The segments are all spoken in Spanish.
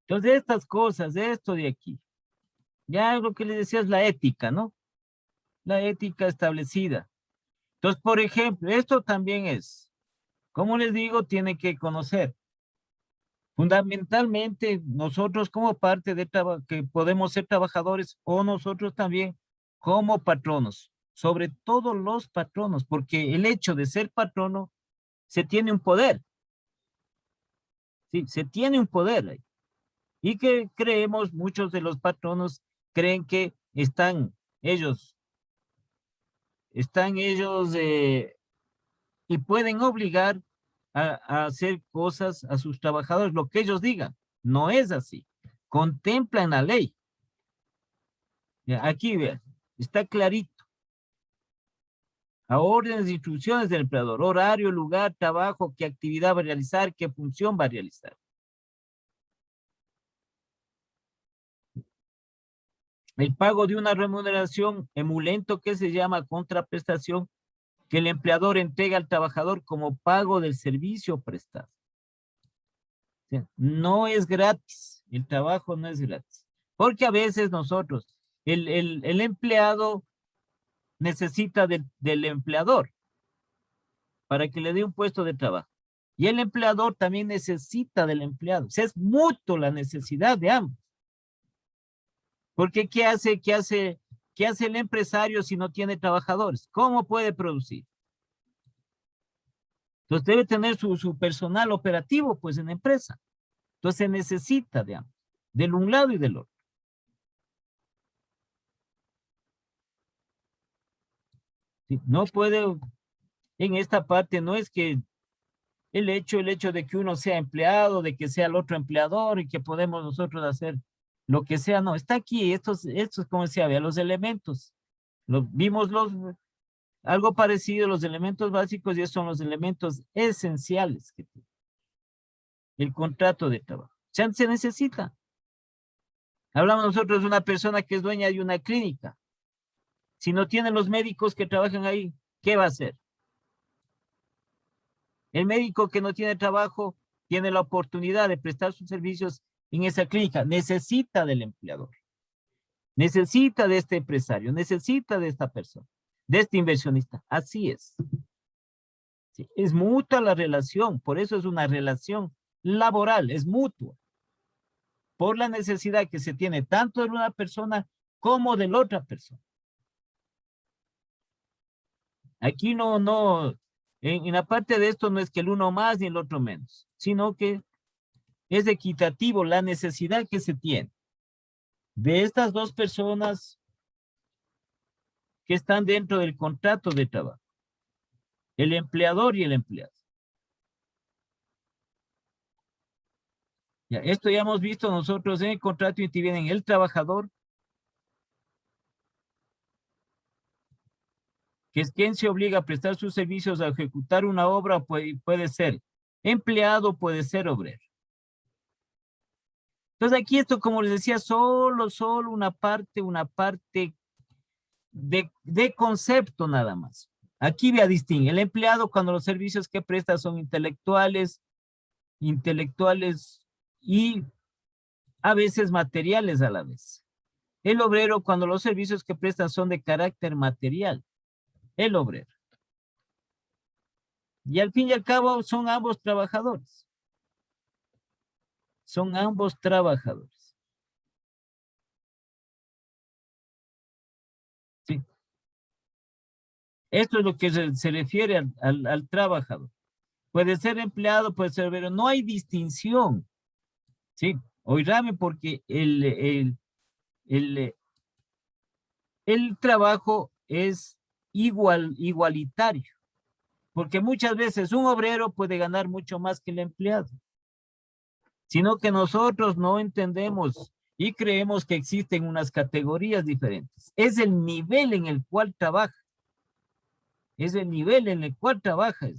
Entonces, estas cosas, esto de aquí, ya lo que les decía es la ética, ¿no? La ética establecida. Entonces, por ejemplo, esto también es, como les digo, tiene que conocer. Fundamentalmente, nosotros como parte de que podemos ser trabajadores o nosotros también como patronos, sobre todo los patronos, porque el hecho de ser patrono se tiene un poder, ¿sí? Se tiene un poder ahí. Y que creemos, muchos de los patronos creen que están ellos y pueden obligar a hacer cosas a sus trabajadores, lo que ellos digan. No es así. Contemplan la ley. Ya, aquí, vean, está clarito. A órdenes e instrucciones del empleador, horario, lugar, trabajo, qué actividad va a realizar, qué función va a realizar. El pago de una remuneración emulento que se llama contraprestación que el empleador entrega al trabajador como pago del servicio prestado. O sea, no es gratis, el trabajo no es gratis. Porque a veces nosotros, el empleado necesita del empleador para que le dé un puesto de trabajo. Y el empleador también necesita del empleado. O sea, es mutuo la necesidad de ambos. Porque qué hace el empresario si no tiene trabajadores? ¿Cómo puede producir? Entonces debe tener su personal operativo, pues, en la empresa. Entonces se necesita de ambos, del un lado y del otro. ¿Sí? No puede, en esta parte, no es que el hecho de que uno sea empleado, de que sea el otro empleador y que podemos nosotros hacer lo que sea, no, está aquí, estos como decía, vea, los elementos, vimos algo parecido, los elementos básicos y esos son los elementos esenciales que tiene el contrato de trabajo. Se necesita. Hablamos nosotros de una persona que es dueña de una clínica. Si no tiene los médicos que trabajan ahí, ¿qué va a hacer? El médico que no tiene trabajo tiene la oportunidad de prestar sus servicios en esa clínica. Necesita del empleador. Necesita de este empresario. Necesita de esta persona. De este inversionista. Así es. Sí, es mutua la relación. Por eso es una relación laboral. Es mutua. Por la necesidad que se tiene tanto de una persona como de la otra persona. Aquí en la parte de esto no es que el uno más ni el otro menos, sino que es equitativo la necesidad que se tiene de estas dos personas que están dentro del contrato de trabajo, el empleador y el empleado. Ya, esto ya hemos visto nosotros en el contrato y vienen el trabajador, que es quien se obliga a prestar sus servicios a ejecutar una obra, puede ser empleado, puede ser obrero. Entonces aquí esto, como les decía, solo una parte de concepto nada más. Aquí voy a distinguir. El empleado cuando los servicios que presta son intelectuales y a veces materiales a la vez. El obrero cuando los servicios que prestan son de carácter material. El obrero. Y al fin y al cabo son ambos trabajadores. Son ambos trabajadores. ¿Sí? Esto es lo que se refiere al trabajador. Puede ser empleado, puede ser obrero. No hay distinción. ¿Sí? Oírame porque el, el trabajo es igualitario. Porque muchas veces un obrero puede ganar mucho más que el empleado. Sino que nosotros no entendemos y creemos que existen unas categorías diferentes. Es el nivel en el cual trabaja. Es el nivel en el cual trabaja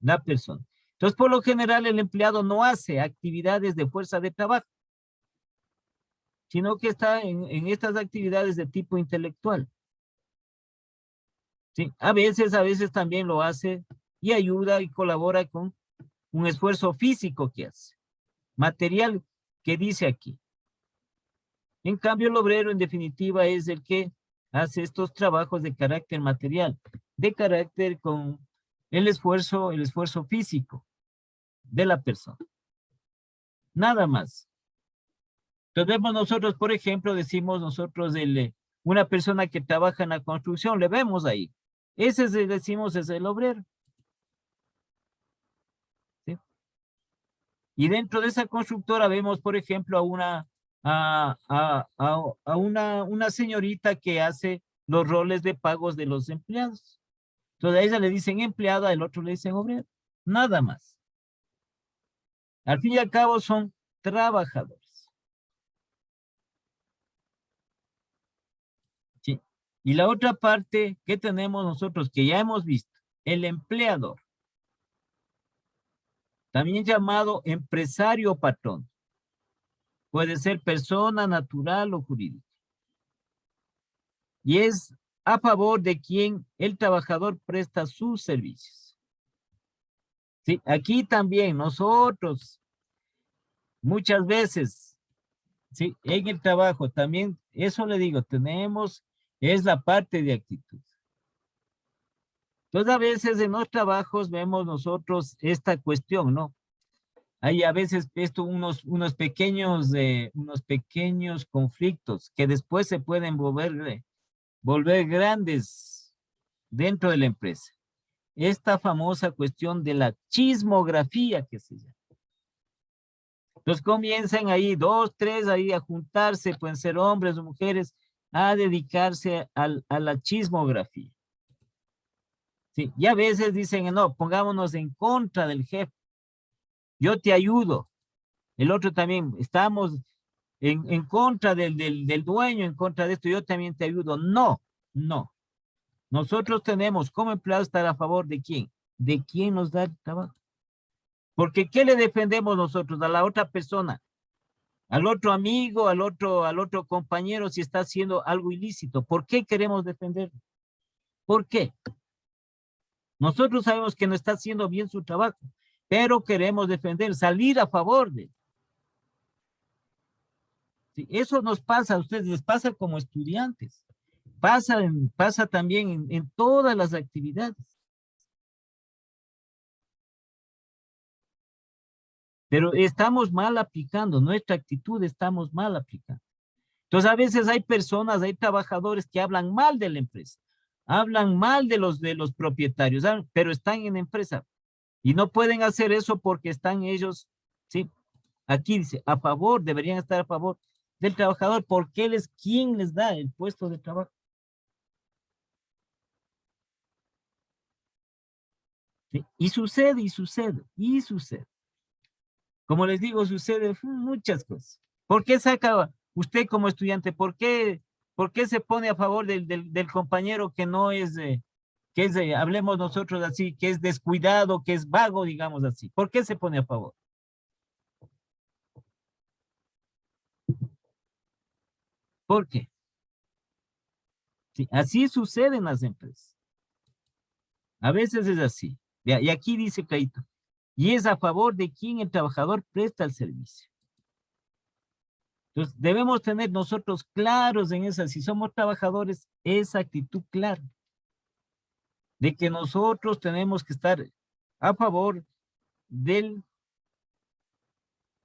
la persona. Entonces, por lo general, el empleado no hace actividades de fuerza de trabajo, sino que está en estas actividades de tipo intelectual. ¿Sí? A veces también lo hace y ayuda y colabora con un esfuerzo físico que hace. Material, ¿Qué dice aquí? En cambio, el obrero, en definitiva, es el que hace estos trabajos de carácter material, de carácter con el esfuerzo físico de la persona. Nada más. Entonces vemos nosotros, por ejemplo, decimos nosotros una persona que trabaja en la construcción, le vemos ahí. Ese es, decimos, es el obrero. ¿Sí? Y dentro de esa constructora vemos, por ejemplo, a una señorita que hace los roles de pagos de los empleados. Entonces a ella le dicen empleada, al otro le dicen obrero. Nada más. Al fin y al cabo son trabajadores. ¿Sí? Y la otra parte que tenemos nosotros, que ya hemos visto, el empleador, también llamado empresario o patrón. Puede ser persona natural o jurídica. Y es a favor de quien el trabajador presta sus servicios. Sí, aquí también nosotros, muchas veces, sí, en el trabajo también, eso le digo, es la parte de actitud. Entonces, a veces en los trabajos vemos nosotros esta cuestión, ¿no? Hay a veces unos pequeños conflictos que después se pueden volver grandes dentro de la empresa. Esta famosa cuestión de la chismografía que se llama. Entonces comienzan ahí 2, 3 ahí a juntarse, pueden ser hombres o mujeres, a dedicarse a la chismografía. Sí, y a veces dicen, no, pongámonos en contra del jefe. Yo te ayudo. El otro también, estamos en contra del dueño, en contra de esto, yo también te ayudo. No, no. Nosotros tenemos como empleados estar a favor de quién. De quién nos da el trabajo. Porque ¿qué le defendemos nosotros a la otra persona? Al otro amigo, al otro compañero si está haciendo algo ilícito. ¿Por qué queremos defenderlo? ¿Por qué? Nosotros sabemos que no está haciendo bien su trabajo, pero queremos defender, salir a favor de él. Sí, eso nos pasa a ustedes, les pasa como estudiantes. Pasa también en todas las actividades. Pero estamos mal aplicando, nuestra actitud estamos mal aplicando. Entonces a veces hay personas, hay trabajadores que hablan mal de la empresa, hablan mal de los propietarios, pero están en la empresa y no pueden hacer eso porque están ellos, sí, aquí dice, a favor, deberían estar a favor del trabajador porque él es quien les da el puesto de trabajo. ¿Sí? Y sucede, y sucede, y sucede. Como les digo, sucede muchas cosas. ¿Por qué saca usted como estudiante? ¿Por qué se pone a favor del compañero que no es, hablemos nosotros así, que es descuidado, que es vago, digamos así? ¿Por qué se pone a favor? ¿Por qué? Sí, así sucede en las empresas. A veces es así. Y aquí dice Caito, y es a favor de quien el trabajador presta el servicio. Entonces, debemos tener nosotros claros en esa, si somos trabajadores, esa actitud clara, de que nosotros tenemos que estar a favor del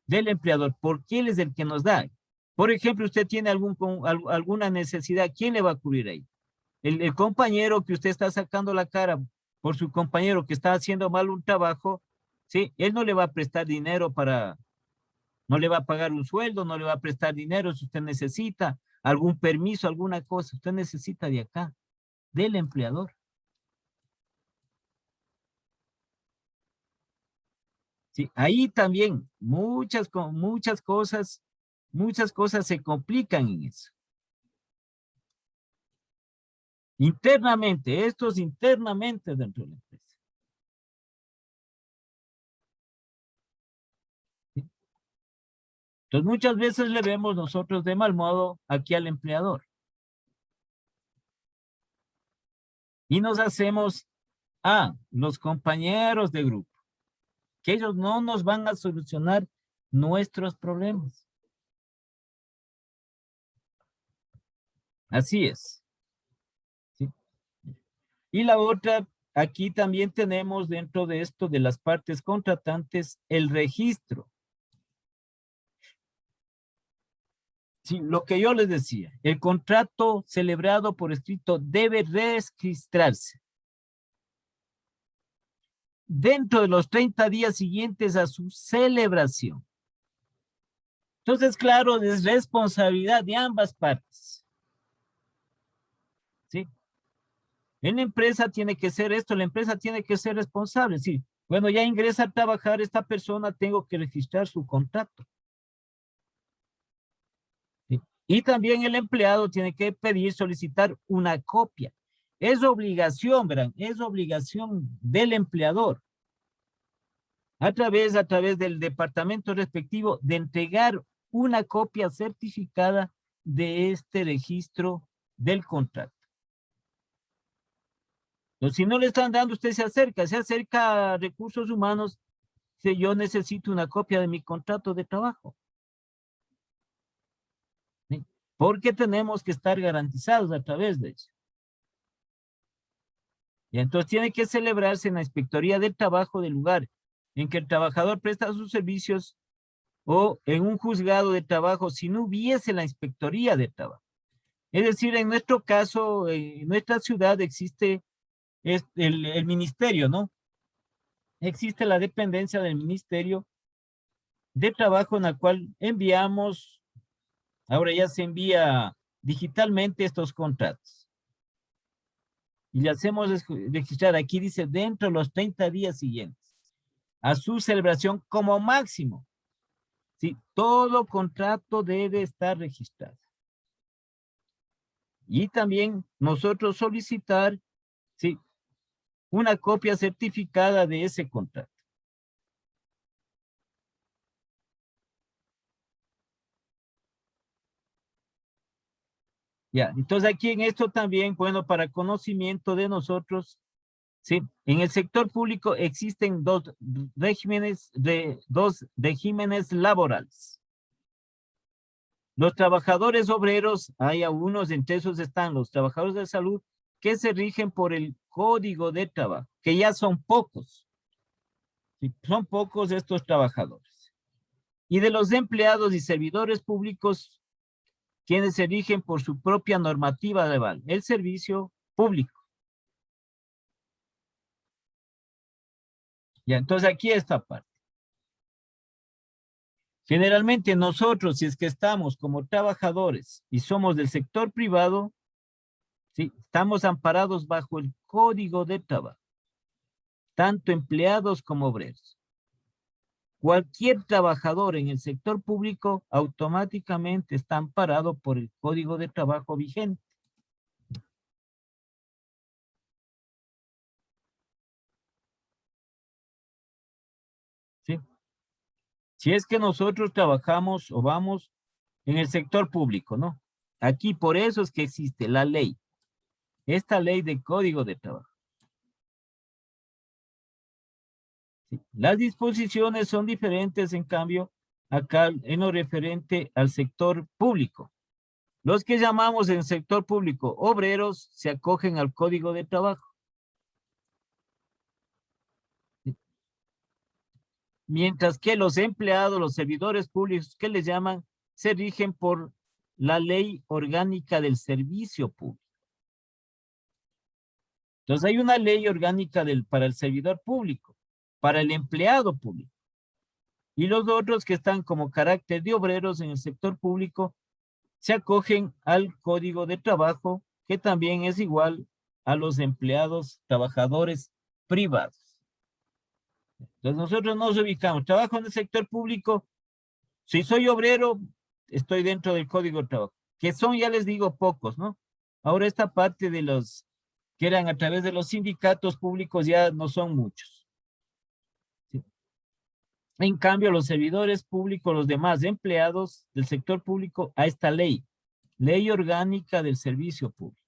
empleador, porque él es el que nos da. Por ejemplo, usted tiene alguna necesidad, ¿quién le va a cubrir ahí? El compañero que usted está sacando la cara por su compañero que está haciendo mal un trabajo, ¿sí? Él no le va a prestar dinero no le va a pagar un sueldo, no le va a prestar dinero si usted necesita algún permiso, alguna cosa, usted necesita de acá, del empleador. Sí, ahí también muchas cosas se complican en eso. Internamente, esto es internamente dentro de la empresa. ¿Sí? Entonces muchas veces le vemos nosotros de mal modo aquí al empleador. Y nos hacemos a los compañeros de grupo, que ellos no nos van a solucionar nuestros problemas. Así es. ¿Sí? Y la otra, aquí también tenemos dentro de esto de las partes contratantes el registro. Sí, lo que yo les decía, el contrato celebrado por escrito debe registrarse dentro de los 30 días siguientes a su celebración. Entonces, claro, es responsabilidad de ambas partes. ¿Sí? En la empresa tiene que ser esto, la empresa tiene que ser responsable. Sí, bueno, ya ingresa a trabajar esta persona, tengo que registrar su contrato. ¿Sí? Y también el empleado tiene que pedir, solicitar una copia. Es obligación, verán, es obligación del empleador a través del departamento respectivo de entregar una copia certificada de este registro del contrato. Entonces, si no le están dando, usted se acerca a recursos humanos, si yo necesito una copia de mi contrato de trabajo. ¿Sí? Porque tenemos que estar garantizados a través de eso. Y entonces tiene que celebrarse en la inspectoría del trabajo del lugar en que el trabajador presta sus servicios o en un juzgado de trabajo si no hubiese la inspectoría de trabajo. Es decir, en nuestro caso, en nuestra ciudad existe el ministerio, ¿no? Existe la dependencia del Ministerio de Trabajo en la cual enviamos, ahora ya se envía digitalmente estos contratos. Y le hacemos registrar, aquí dice, dentro de los 30 días siguientes, a su celebración como máximo. ¿Sí? Todo contrato debe estar registrado. Y también nosotros solicitar, ¿sí? Una copia certificada de ese contrato. Ya, entonces aquí en esto también, bueno, para conocimiento de nosotros, ¿sí? En el sector público existen dos regímenes laborales. Los trabajadores obreros, hay algunos, entre esos están los trabajadores de salud, que se rigen por el Código de Trabajo, que ya son pocos, ¿sí? Son pocos estos trabajadores. Y de los empleados y servidores públicos, quienes se rigen por su propia normativa legal, el servicio público. Ya, entonces aquí esta parte. Generalmente nosotros, si es que estamos como trabajadores y somos del sector privado, ¿sí? Estamos amparados bajo el Código de Trabajo, tanto empleados como obreros. Cualquier trabajador en el sector público automáticamente está amparado por el Código de Trabajo vigente. ¿Sí? Si es que nosotros trabajamos o vamos en el sector público, ¿no? Aquí por eso es que existe la ley, esta ley de Código de Trabajo. ¿Sí? Las disposiciones son diferentes, en cambio, acá en lo referente al sector público. Los que llamamos en sector público obreros se acogen al Código de Trabajo. ¿Sí? Mientras que los empleados, los servidores públicos que les llaman, se rigen por la ley orgánica del servicio público. Entonces hay una ley orgánica para el servidor público, para el empleado público. Y los otros que están como carácter de obreros en el sector público se acogen al Código de Trabajo, que también es igual a los empleados, trabajadores privados. Entonces nosotros nos ubicamos, trabajo en el sector público, si soy obrero, estoy dentro del Código de Trabajo, que son, ya les digo, pocos, ¿no? Ahora esta parte de los que eran a través de los sindicatos públicos ya no son muchos. ¿Sí? En cambio, los servidores públicos, los demás empleados del sector público, a esta ley, ley orgánica del servicio público.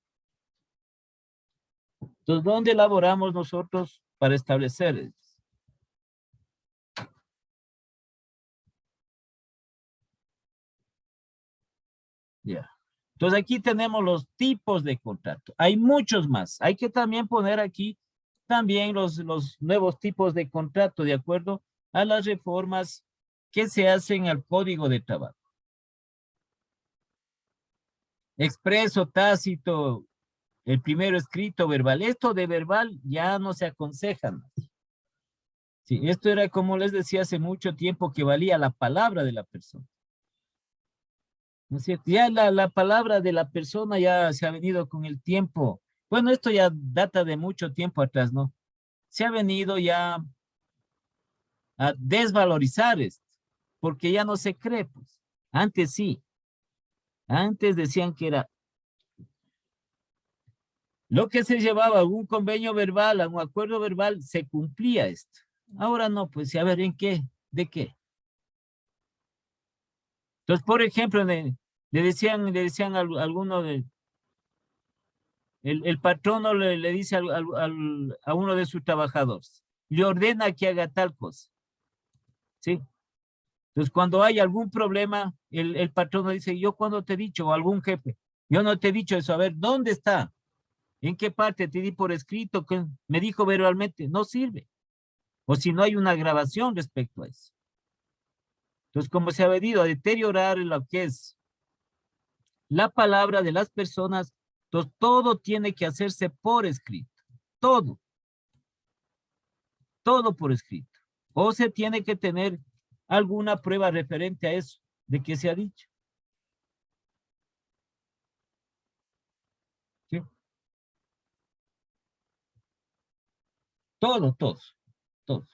Entonces, ¿dónde elaboramos nosotros para establecer? Ya. Entonces aquí tenemos los tipos de contrato. Hay muchos más. Hay que también poner aquí también los nuevos tipos de contrato de acuerdo a las reformas que se hacen al Código de Trabajo. Expreso, tácito, el primero escrito, verbal. Esto de verbal ya no se aconseja más. Sí, esto era como les decía hace mucho tiempo que valía la palabra de la persona. ¿No es cierto? Ya la palabra de la persona ya se ha venido con el tiempo. Bueno, esto ya data de mucho tiempo atrás, ¿no? Se ha venido ya a desvalorizar esto, porque ya no se cree, pues. Antes sí. Antes decían que era lo que se llevaba a un convenio verbal, a un acuerdo verbal, se cumplía esto. Ahora no, pues, a ver, ¿en qué? ¿De qué? Entonces, por ejemplo, le decían a alguno el patrono le dice a uno de sus trabajadores, le ordena que haga tal cosa, ¿sí? Entonces, cuando hay algún problema, el patrono dice, yo cuando te he dicho, o algún jefe, yo no te he dicho eso, a ver, ¿dónde está? ¿En qué parte te di por escrito? Que me dijo verbalmente, no sirve. O si no hay una grabación respecto a eso. Entonces, como se ha venido a deteriorar lo que es la palabra de las personas, entonces todo tiene que hacerse por escrito. Todo, todo por escrito. O se tiene que tener alguna prueba referente a eso, de que se ha dicho. ¿Sí? Todo, todo, todo.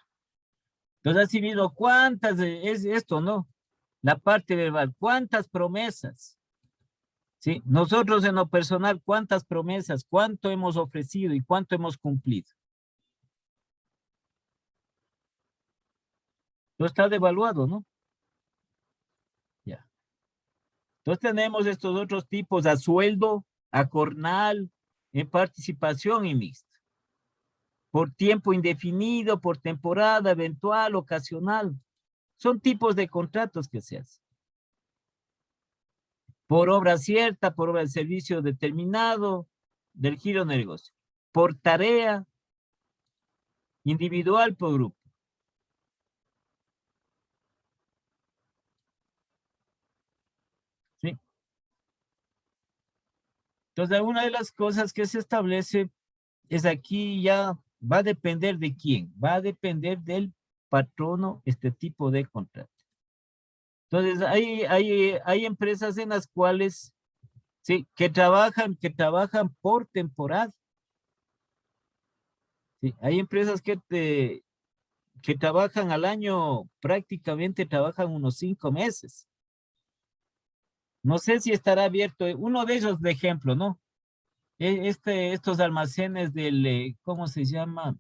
Entonces, así mismo, ¿cuántas es esto, no? La parte verbal, ¿cuántas promesas? ¿Sí? Nosotros en lo personal, ¿cuántas promesas, cuánto hemos ofrecido y cuánto hemos cumplido? Todo está devaluado, ¿no? Ya. Entonces tenemos estos otros tipos a sueldo, a jornal, en participación y mixta. Por tiempo indefinido, por temporada, eventual, ocasional. Son tipos de contratos que se hacen. Por obra cierta, por obra de servicio determinado, del giro de negocio. Por tarea, individual, por grupo. ¿Sí? Entonces, una de las cosas que se establece es aquí ya va a depender de quién, va a depender del patrono este tipo de contrato. Entonces, hay empresas en las cuales, sí, que trabajan por temporada. Sí, hay empresas que trabajan al año, prácticamente trabajan unos 5 meses. No sé si estará abierto, uno de ellos de ejemplo, ¿no? Estos almacenes ¿cómo se llama?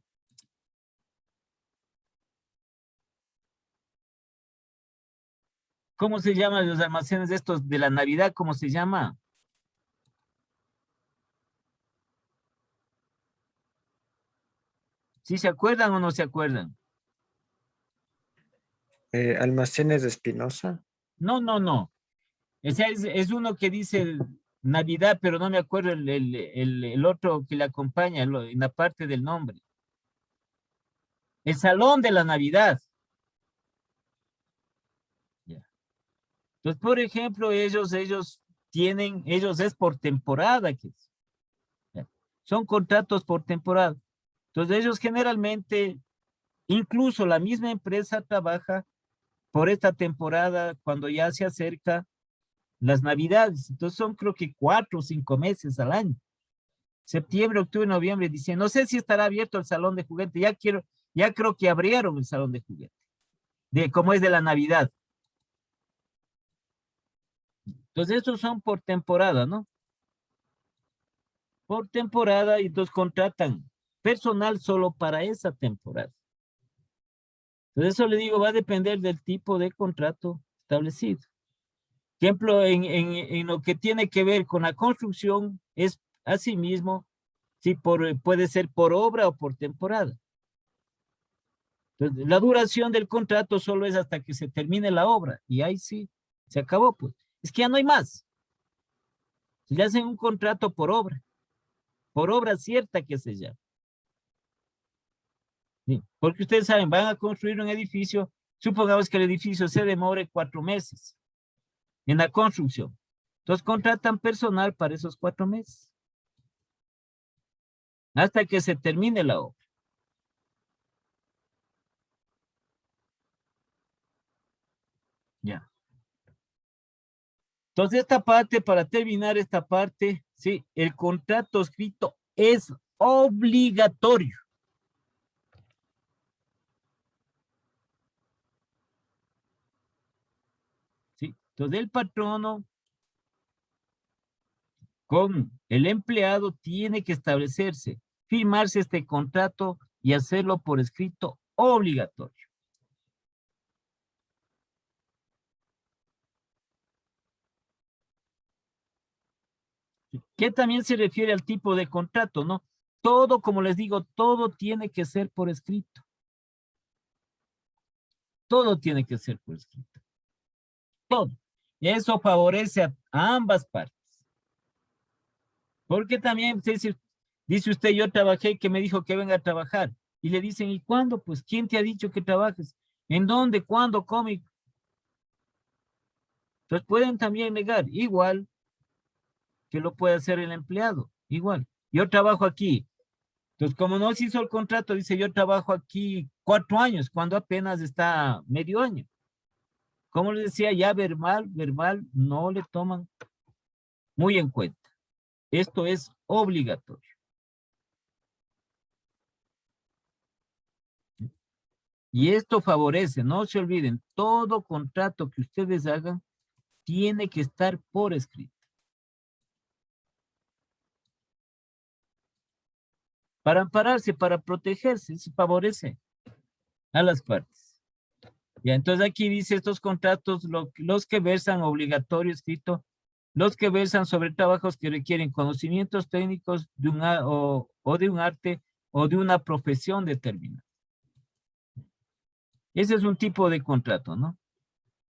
¿Cómo se llaman los almacenes estos de la Navidad? ¿Cómo se llama? ¿Sí se acuerdan o no se acuerdan? Almacenes de Espinosa. No, no, no. Ese es uno que dice Navidad, pero no me acuerdo el otro que le acompaña en la parte del nombre. El Salón de la Navidad. Ya. Entonces, por ejemplo, ellos es por temporada, ya. Son contratos por temporada. Entonces, ellos generalmente, incluso la misma empresa trabaja por esta temporada cuando ya se acerca las Navidades. Entonces, son creo que 4 o 5 meses al año. Septiembre, octubre, noviembre, diciembre. No sé si estará abierto el salón de juguete. Ya creo que abrieron el salón de juguete. Como es de la Navidad. Entonces, estos son por temporada, ¿no? Por temporada y entonces contratan personal solo para esa temporada. Entonces, eso le digo, va a depender del tipo de contrato establecido. Ejemplo, en lo que tiene que ver con la construcción, es asimismo, sí, puede ser por obra o por temporada. Entonces, la duración del contrato solo es hasta que se termine la obra y ahí sí, se acabó, pues. Es que ya no hay más. Le hacen un contrato por obra cierta que se llama. Sí, porque ustedes saben, van a construir un edificio, supongamos que el edificio se demore 4 meses en la construcción. Entonces contratan personal para esos 4 meses. Hasta que se termine la obra. Ya. Entonces esta parte, para terminar esta parte, sí, el contrato escrito es obligatorio. ¿Sí? Entonces el patrono con el empleado tiene que establecerse, firmarse este contrato y hacerlo por escrito obligatorio. Que también se refiere al tipo de contrato, ¿no? Todo, como les digo, todo tiene que ser por escrito. Todo tiene que ser por escrito. Todo. Y eso favorece a ambas partes. Porque también dice usted, yo trabajé, que me dijo que venga a trabajar. Y le dicen, ¿y cuándo? Pues, ¿quién te ha dicho que trabajes? ¿En dónde? ¿Cuándo? ¿Cómo? Entonces pueden también negar, igual que lo puede hacer el empleado, igual. Yo trabajo aquí. Entonces, como no se hizo el contrato, dice, yo trabajo aquí 4 años, cuando apenas está medio año. Como les decía, ya verbal, no le toman muy en cuenta. Esto es obligatorio. Y esto favorece, no se olviden, todo contrato que ustedes hagan tiene que estar por escrito. Para ampararse, para protegerse, se favorece a las partes. Ya, entonces aquí dice estos contratos, los que versan obligatorio escrito, los que versan sobre trabajos que requieren conocimientos técnicos de o de un arte o de una profesión determinada. Ese es un tipo de contrato, ¿no?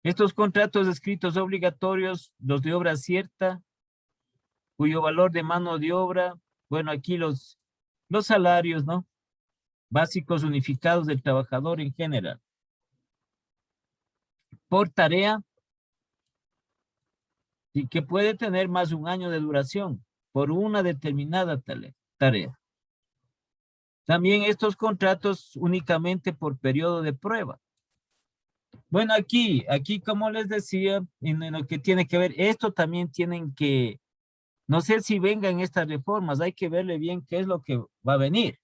Estos contratos escritos obligatorios, los de obra cierta, cuyo valor de mano de obra, bueno, aquí los salarios, ¿no? Básicos unificados del trabajador en general. Por tarea, y que puede tener más de 1 año de duración, por una determinada tarea. También estos contratos únicamente por periodo de prueba. Bueno, aquí como les decía, en lo que tiene que ver, esto también tienen que, no sé si vengan estas reformas, hay que verle bien qué es lo que va a venir.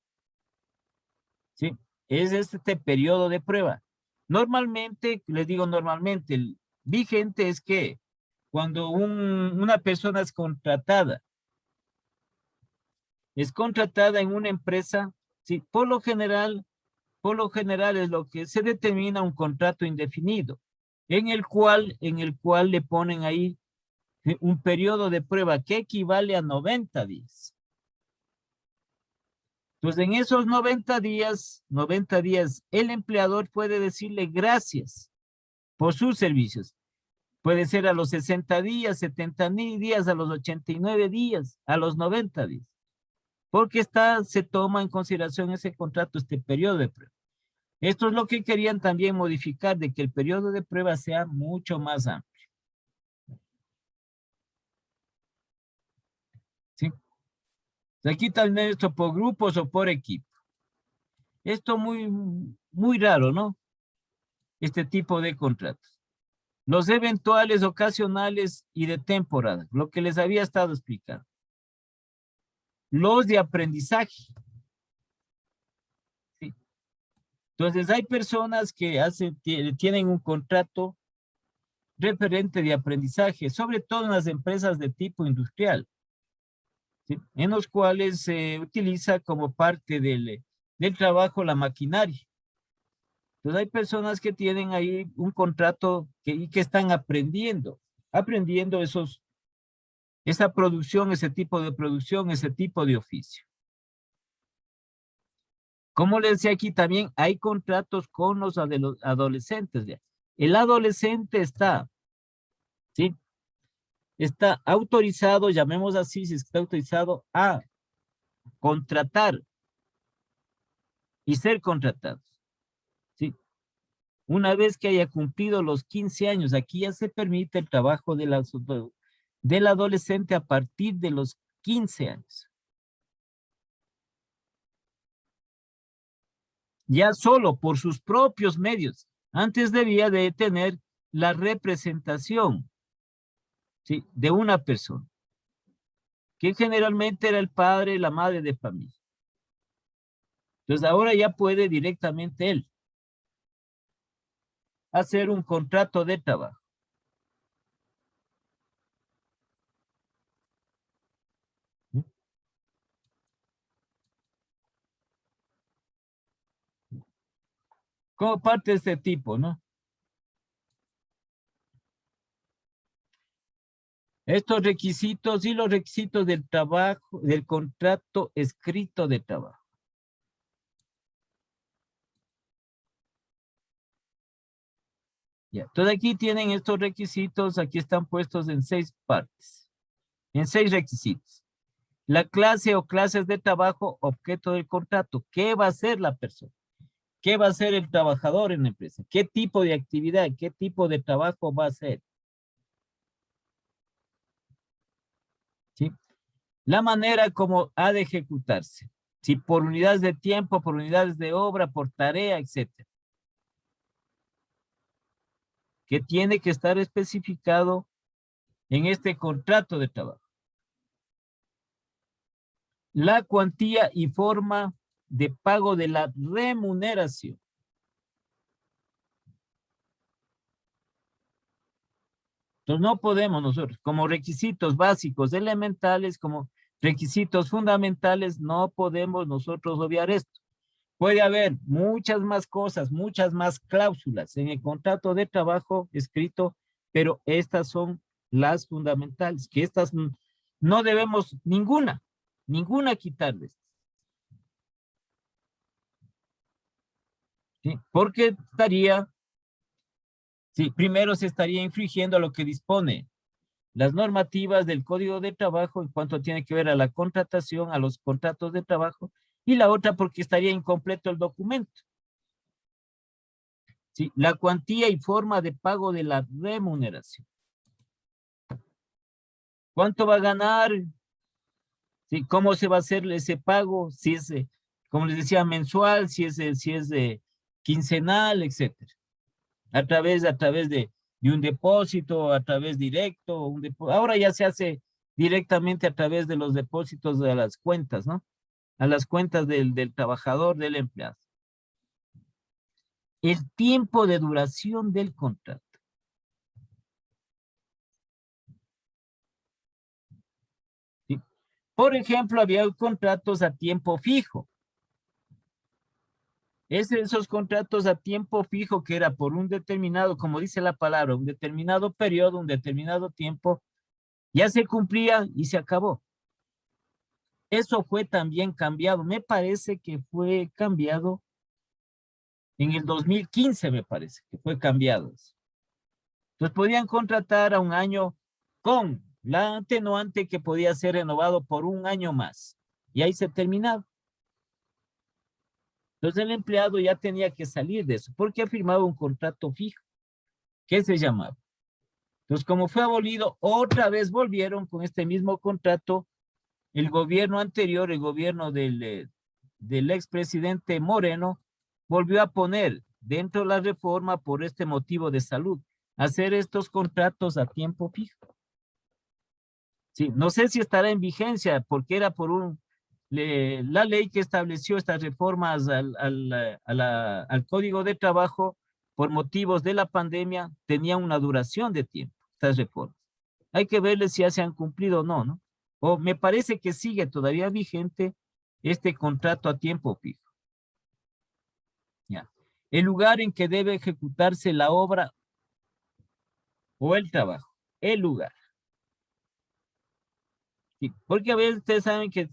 ¿Sí? Es este periodo de prueba. Normalmente, les digo normalmente, el vigente es que cuando una persona es contratada en una empresa, sí, por lo general es lo que se determina un contrato indefinido, en el cual le ponen ahí un periodo de prueba que equivale a 90 días. Entonces, en esos 90 días, el empleador puede decirle gracias por sus servicios. Puede ser a los 60 días, 70 días, a los 89 días, a los 90 días. Porque se toma en consideración ese contrato, este periodo de prueba. Esto es lo que querían también modificar, de que el periodo de prueba sea mucho más amplio. ¿Sí? Aquí también esto por grupos o por equipo. Esto muy raro, ¿no? Este tipo de contratos. Los eventuales, ocasionales y de temporada, lo que les había estado explicando. Los de aprendizaje. ¿Sí? Entonces hay personas que tienen un contrato referente de aprendizaje, sobre todo en las empresas de tipo industrial, ¿sí? En los cuales se utiliza como parte del trabajo la maquinaria. Entonces hay personas que tienen ahí un contrato y que están aprendiendo esa producción, ese tipo de producción, ese tipo de oficio. Como les decía aquí, también hay contratos con los adolescentes. ¿Ya? El adolescente está, ¿sí? está autorizado, llamemos así, si está autorizado a contratar y ser contratado. ¿Sí? Una vez que haya cumplido los 15 años, aquí ya se permite el trabajo del adolescente a partir de los 15 años. Ya solo por sus propios medios. Antes debía de tener la representación, ¿sí?, de una persona, que generalmente era el padre, la madre de familia. Entonces ahora ya puede directamente él hacer un contrato de trabajo. ¿Sí? Como parte de este tipo, ¿no? Estos requisitos y los requisitos del trabajo, del contrato escrito de trabajo. Ya, entonces aquí tienen estos requisitos, aquí están puestos en 6 partes, en 6 requisitos. La clase o clases de trabajo, objeto del contrato. ¿Qué va a hacer la persona? ¿Qué va a hacer el trabajador en la empresa? ¿Qué tipo de actividad, qué tipo de trabajo va a hacer? ¿Sí? La manera como ha de ejecutarse. Si por unidades de tiempo, por unidades de obra, por tarea, etcétera. Que tiene que estar especificado en este contrato de trabajo. La cuantía y forma de pago de la remuneración. Entonces no podemos nosotros, como requisitos básicos elementales, como requisitos fundamentales, no podemos nosotros obviar esto. Puede haber muchas más cosas, muchas más cláusulas en el contrato de trabajo escrito, pero estas son las fundamentales, que estas no debemos ninguna quitarles. ¿Sí? Porque primero se estaría infringiendo lo que dispone las normativas del Código de Trabajo en cuanto tiene que ver a la contratación, a los contratos de trabajo, y la otra porque estaría incompleto el documento. ¿Sí? La cuantía y forma de pago de la remuneración. ¿Cuánto va a ganar? ¿Sí? ¿Cómo se va a hacer ese pago? Si es, como les decía, mensual, si es quincenal, etcétera. A través de un depósito, a través directo, ahora ya se hace directamente a través de los depósitos de las cuentas, ¿no? A las cuentas del trabajador, del empleado. El tiempo de duración del contrato. ¿Sí? Por ejemplo, había contratos a tiempo fijo. Esos contratos a tiempo fijo que era por un determinado, como dice la palabra, un determinado periodo, un determinado tiempo, ya se cumplía y se acabó. Eso fue también cambiado. Me parece que fue cambiado en el 2015, me parece que fue cambiado. Entonces podían contratar a un año con la atenuante que podía ser renovado por un año más. Y ahí se terminaba. Entonces el empleado ya tenía que salir de eso porque ha firmado un contrato fijo. ¿Qué se llamaba? Entonces, como fue abolido, otra vez volvieron con este mismo contrato. El gobierno anterior, el gobierno del expresidente Moreno, volvió a poner dentro de la reforma por este motivo de salud, hacer estos contratos a tiempo fijo. Sí, no sé si estará en vigencia, porque era por la ley que estableció estas reformas al Código de Trabajo por motivos de la pandemia, tenía una duración de tiempo, estas reformas. Hay que verle si ya se han cumplido o no, ¿no? O me parece que sigue todavía vigente este contrato a tiempo fijo. Ya. El lugar en que debe ejecutarse la obra o el trabajo. El lugar. Sí, porque a veces ustedes saben que,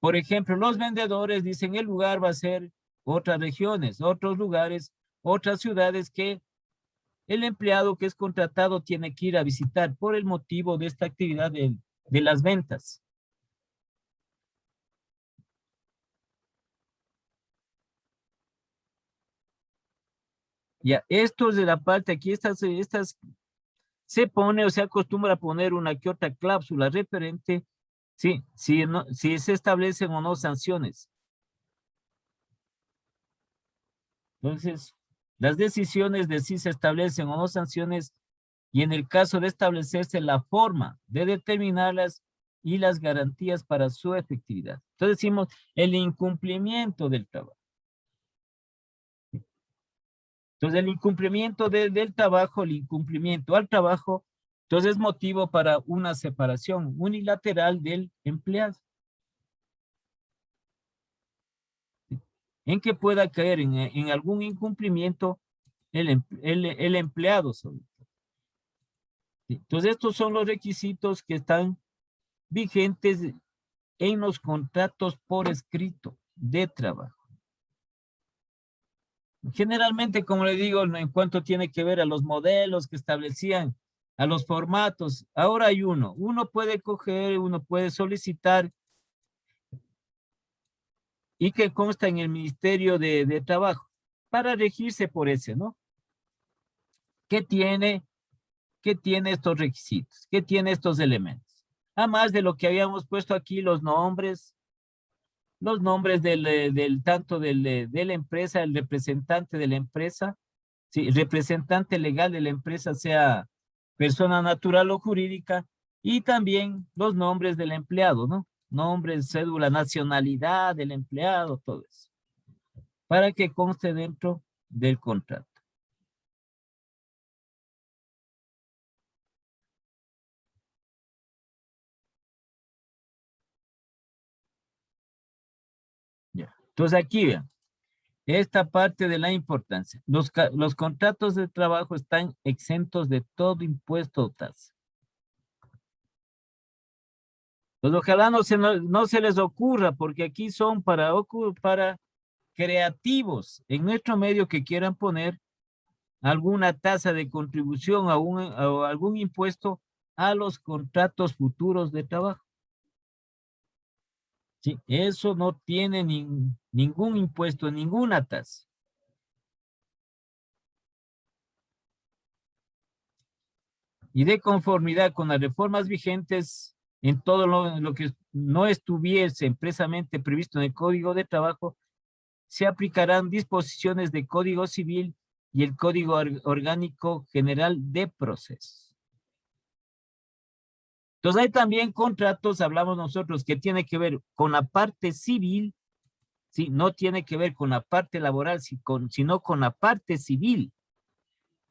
por ejemplo, los vendedores dicen el lugar va a ser otras regiones, otros lugares, otras ciudades que el empleado que es contratado tiene que ir a visitar por el motivo de esta actividad de las ventas. Ya, esto es de la parte aquí, estas se pone o se acostumbra a poner una que otra cláusula referente si se establecen o no sanciones. Entonces, las decisiones de si se establecen o no sanciones y en el caso de establecerse la forma de determinarlas y las garantías para su efectividad. Entonces decimos el incumplimiento del trabajo. Entonces el incumplimiento del trabajo, el incumplimiento al trabajo, entonces es motivo para una separación unilateral del empleado. En que pueda caer en algún incumplimiento el empleado sobre todo. Entonces estos son los requisitos que están vigentes en los contratos por escrito de trabajo. Generalmente, como le digo, en cuanto tiene que ver a los modelos que establecían, a los formatos, ahora hay uno. Uno puede coger, uno puede solicitar y que consta en el Ministerio de Trabajo para regirse por ese, ¿no? ¿Qué tiene estos requisitos? ¿Qué tiene estos elementos? Además de lo que habíamos puesto aquí, los nombres tanto de la empresa, el representante de la empresa, sí, el representante legal de la empresa, sea persona natural o jurídica, y también los nombres del empleado, ¿no? Nombres, cédula, nacionalidad del empleado, todo eso, para que conste dentro del contrato. Ya. Entonces aquí vean, esta parte de la importancia. Los contratos de trabajo están exentos de todo impuesto o tasa. Pues ojalá no se les ocurra, porque aquí son para creativos en nuestro medio que quieran poner alguna tasa de contribución o algún impuesto a los contratos futuros de trabajo. Sí, eso no tiene ningún impuesto, ninguna tasa. Y de conformidad con las reformas vigentes en todo lo que no estuviese expresamente previsto en el Código de Trabajo, se aplicarán disposiciones de Código Civil y el Código Orgánico General de Procesos. Entonces hay también contratos, hablamos nosotros, que tiene que ver con la parte civil, ¿sí? No tiene que ver con la parte laboral, sino con la parte civil,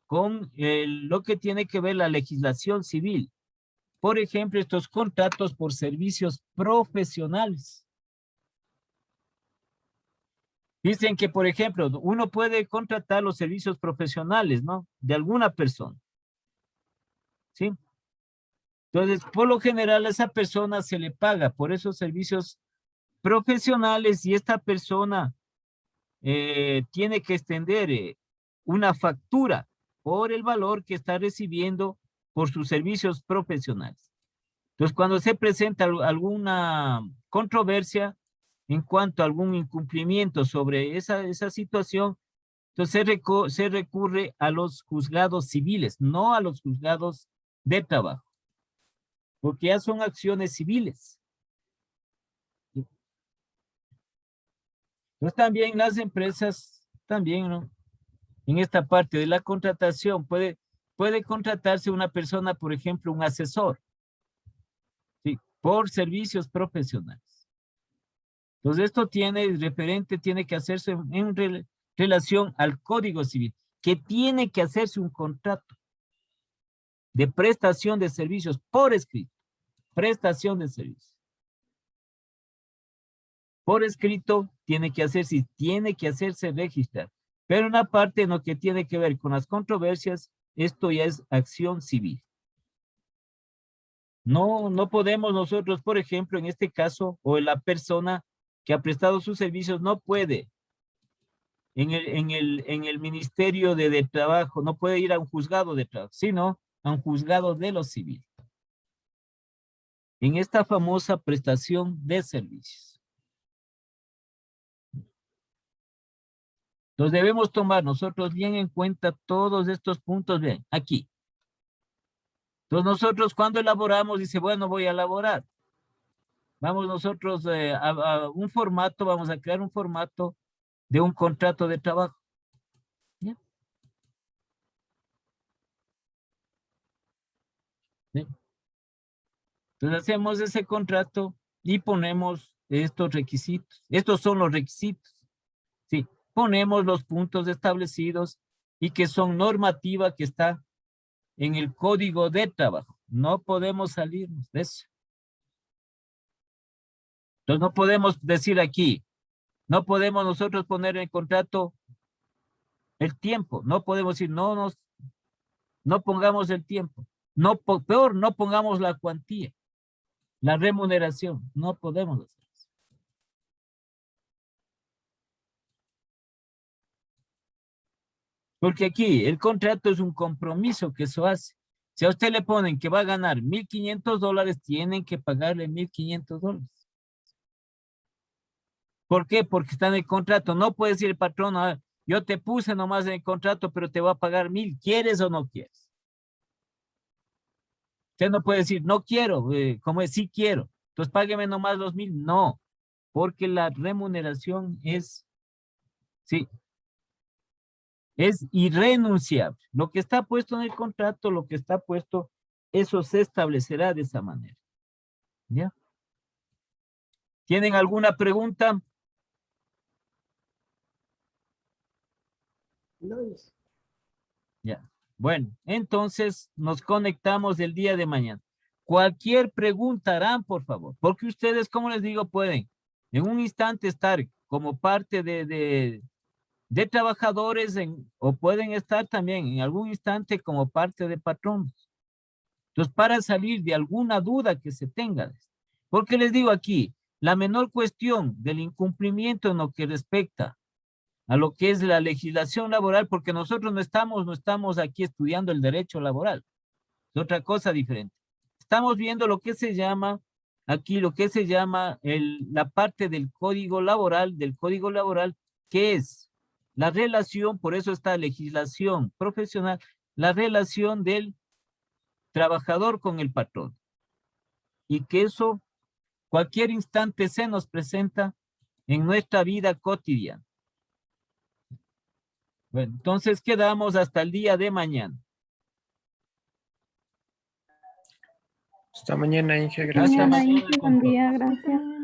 con lo que tiene que ver la legislación civil. Por ejemplo, estos contratos por servicios profesionales. Dicen que, por ejemplo, uno puede contratar los servicios profesionales, ¿no? De alguna persona. ¿Sí? Entonces, por lo general, a esa persona se le paga por esos servicios profesionales y esta persona tiene que extender una factura por el valor que está recibiendo por sus servicios profesionales. Entonces, cuando se presenta alguna controversia en cuanto a algún incumplimiento sobre esa situación, entonces se recurre a los juzgados civiles, no a los juzgados de trabajo, porque ya son acciones civiles. Entonces también las empresas, también, ¿no? En esta parte de la contratación puede contratarse una persona, por ejemplo, un asesor, ¿sí? Por servicios profesionales. Entonces esto tiene que hacerse en relación al Código Civil, que tiene que hacerse un contrato de prestación de servicios por escrito, prestación de servicios. Por escrito tiene que hacerse registrar. Pero una parte en lo que tiene que ver con las controversias, esto ya es acción civil. No podemos nosotros, por ejemplo, en este caso, o la persona que ha prestado sus servicios no puede en el Ministerio de Trabajo, no puede ir a un juzgado de trabajo, sino a un juzgado de lo civil. En esta famosa prestación de servicios. Entonces debemos tomar nosotros bien en cuenta todos estos puntos, bien, aquí. Entonces nosotros cuando elaboramos, dice, bueno, voy a elaborar. Vamos nosotros a un formato, vamos a crear un formato de un contrato de trabajo. ¿Ya? ¿Sí? Entonces hacemos ese contrato y ponemos estos requisitos. Estos son los requisitos. Sí, ponemos los puntos establecidos y que son normativa que está en el Código de Trabajo. No podemos salirnos de eso. Entonces no podemos decir aquí, no podemos nosotros poner en el contrato el tiempo. No podemos decir, no pongamos el tiempo. Peor, no pongamos la cuantía, la remuneración. No podemos hacer eso. Porque aquí el contrato es un compromiso que eso hace. Si a usted le ponen que va a ganar $1,500, tienen que pagarle $1,500. ¿Por qué? Porque está en el contrato. No puede decir el patrón, "Ah, yo te puse nomás en el contrato, pero te va a pagar 1,000. ¿Quieres o no quieres?" Usted no puede decir, no quiero, como es, sí quiero. Entonces págueme nomás los 1,000. No, porque la remuneración es, sí, es irrenunciable. Lo que está puesto en el contrato, lo que está puesto, eso se establecerá de esa manera. ¿Ya? ¿Tienen alguna pregunta? Ya. Bueno, entonces nos conectamos el día de mañana. Cualquier pregunta harán, por favor, porque ustedes, como les digo, pueden en un instante estar como parte de trabajadores o pueden estar también en algún instante como parte de patronos. Entonces, para salir de alguna duda que se tenga, porque les digo aquí, la menor cuestión del incumplimiento en lo que respecta a lo que es la legislación laboral, porque nosotros no estamos aquí estudiando el derecho laboral, es otra cosa diferente. Estamos viendo lo que se llama, aquí lo que se llama la parte del código laboral, que es la relación, por eso está legislación profesional, la relación del trabajador con el patrón. Y que eso, cualquier instante se nos presenta en nuestra vida cotidiana. Bueno, entonces quedamos hasta el día de mañana. Hasta mañana, Inge. Mañana, Gracias. Inge, buen día, gracias.